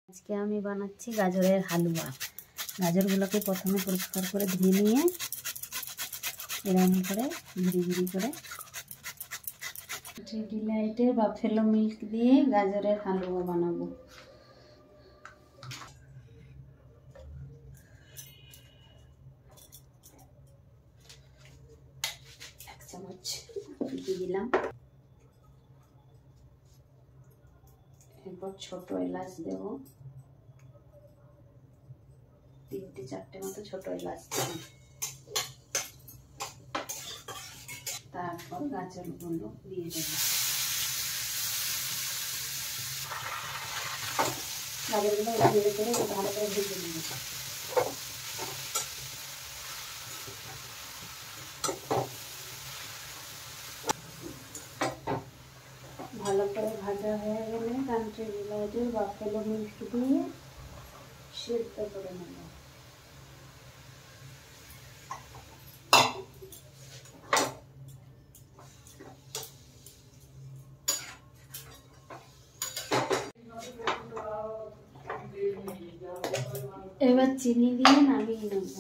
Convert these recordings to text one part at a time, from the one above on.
আজকে আমি বানাচ্ছি গাজরের হালুয়া। গাজরগুলোকে প্রথমে পরিষ্কার করে ধুয়ে নিয়ে এরকম করে ঝুড়ি ঝুড়ি করে ডিলাইটের বা ফেলো মিল্ক দিয়ে গাজরের হালুয়া বানাবো। এক চামচ দিয়ে দিলাম, এরপর ছোট এলাচ দেব, 3-4টে মতো ছোট এলাচ দেব। তারপর গাজরগুলো দিয়ে দেব। গাজরগুলো ধীরে ধীরে ভালো করে ভেজে নেব। ভালো করে ভাজা হয়ে গেলে কান্ট্রি ডিলাইটের বা ফেলো মিল্ক দিয়ে সিদ্ধ করে নেব। এবার চিনি দিয়ে নামিয়ে নেব।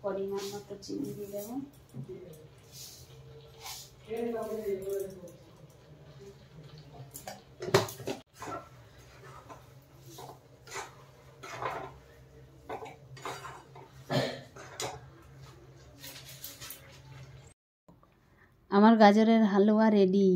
পরিমাণ মতো চিনি দিয়ে দেবো। আমার গাজরের হালুয়া রেডি।